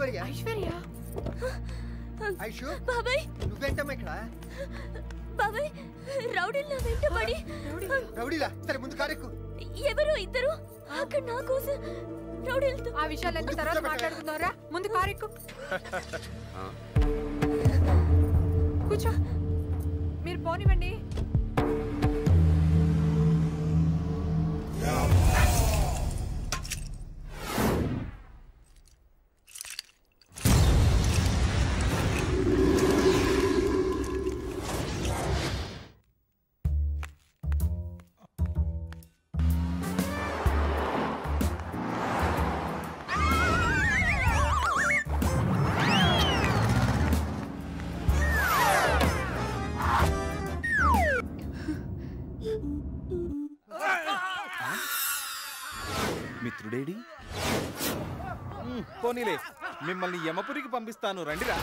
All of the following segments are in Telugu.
ఐశ్వర్య ఐశ్వర్య ఐషు బాబాయ్ నువ్వేంటమ్మా ఇక్కడ బాబాయ్ రౌడీల వెంటబడి రౌడీలా సరే ముందు కారెక్కు ఎవరో ఇద్దరు అక్కడ నా కోసం రౌడీలతో ఆ విషయాలన్నీ తర్వాత మాట్లాడుకుందాంరా ముందు కారెక్కు కూర్చో మీరు పోనివ్వండి మిత్రుడేడి పోనీలే మిమ్మల్ని యమపురికి పంపిస్తాను రండిరా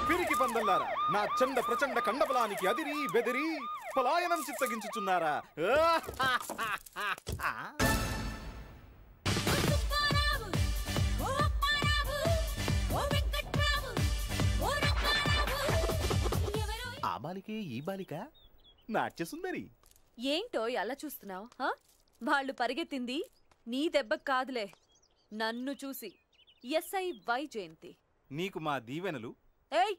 పిరికి పందల్లారా నా చండ ప్రచండ కండబలానికి అదిరి బెదిరి పలాయనం చిత్తగించుచున్నారా ఆ బాలికే ఈ బాలిక నాట్య సుందరి ఏంటో అలా చూస్తున్నావు వాళ్ళు పరిగెత్తింది నీ దెబ్బకు కాదులే నన్ను చూసి ఎస్ఐ వైజయంతి నీకు మా దీవెనలు ఏయ్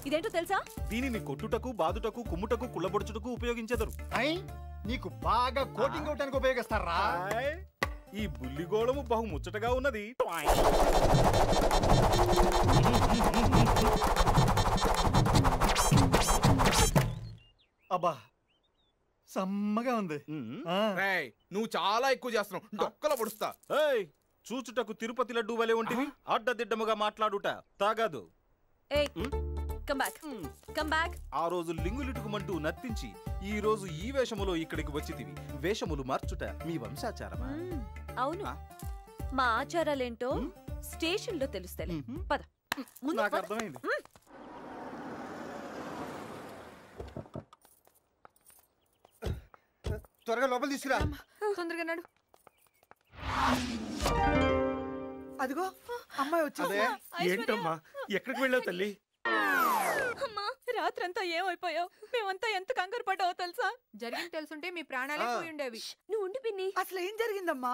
ఇదేంటో తెలుసా దీనిని కొట్టుటకు బాదుటకు కుమ్ముటకు కుళ్ళబొడుచుటకు ఉపయోగించెదరు నీకు బాగా కోటింగ్ అవటానికి ఉపయోగిస్తారా ఈ బుల్లిగోళము బహు ముచ్చటగా ఉన్నది అబ్బా సమ్మగా ఉంది నువ్వు చాలా ఎక్కువ చేస్తున్నావు డొక్కల పొడుస్తా చూచుటకు తిరుపతి లడ్డు వలె ఉంటివి అడ్డదిడ్డముగా మాట్లాడుట తాగాదు ఆ రోజు లింగులిటుకుమంటూ నర్తించి ఈ రోజు ఈ వేషములో ఇక్కడికి వచ్చితివి వేషములు మార్చుట మీ వంశాచారమా అవును మా ఆచారాలేంటో స్టేషన్ లో తెలుస్తాయి పద నాకు అర్థమైంది త్వరగా లోపల తీసుకురా తొందరగా నడు అదిగో అమ్మాయి వచ్చింది ఏంటమ్మా ఎక్కడికి వెళ్ళావు తల్లి రాత్రంతా ఏమైపోయావు మేమంతా ఎంత కంగారు పడ్డావో తెలుసా జరిగింది తెలుసుంటే మీ ప్రాణాలే పోయి ఉండేవి నువ్వు ఉండి పిన్ని అసలు ఏం జరిగిందమ్మా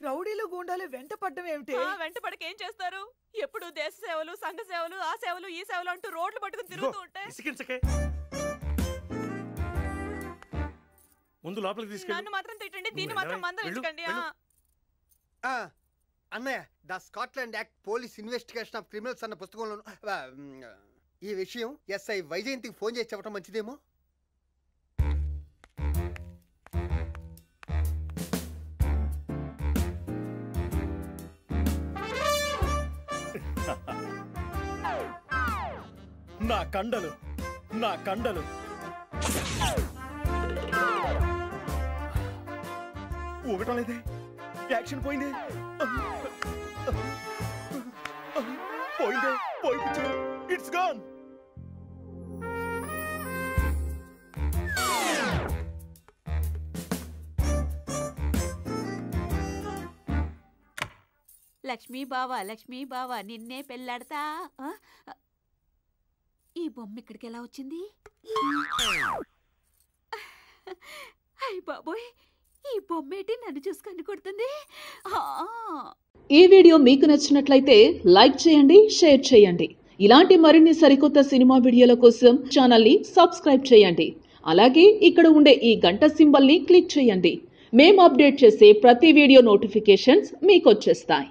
రౌడీలు గూండాలు వెంట పడ్డం ఏమిటి వెంట పడక ఏం చేస్తారు ఎప్పుడు దేశ సేవలు సంఘ సేవలు ఆ సేవలు ఈ సేవలు అంటూ రోడ్లు పట్టుకుని తిరుగుతూ ఉంటాయి ముందు లోపలికి తీసుకెళ్ళి నన్ను మాత్రం తిట్టండి దీన్ని మాత్రం మందలించకండి అన్నయ్య the Scotland act police investigation of criminals అన్న పుస్తకంలో ఈ విషయం ఎస్ఐ వైజయంతికి ఫోన్ చేసి చెప్పడం మంచిదేమో నా కండలు నా కండలు ఊగటం లేదే యాక్షన్ పోయిందే పోయిందే పోయి ఇట్స్ గాన్ లక్ష్మీ బావా నిన్నే పెళ్ళాడతా ఈ బొమ్మ ఇక్కడికి ఎలా వచ్చింది అయ్య బాబోయ్ ఈ బొమ్మేటి నన్ను చూసుకొని కొడుతుంది ఈ వీడియో మీకు నచ్చినట్లయితే లైక్ చేయండి షేర్ చేయండి ఇలాంటి మరిన్ని సరికొత్త సినిమా వీడియోల కోసం ఛానల్ ని సబ్స్క్రైబ్ చేయండి అలాగే ఇక్కడ ఉండే ఈ గంట సింబల్ ని క్లిక్ చేయండి మేము అప్డేట్ చేసే ప్రతి వీడియో నోటిఫికేషన్స్ మీకు వచ్చేస్తాయి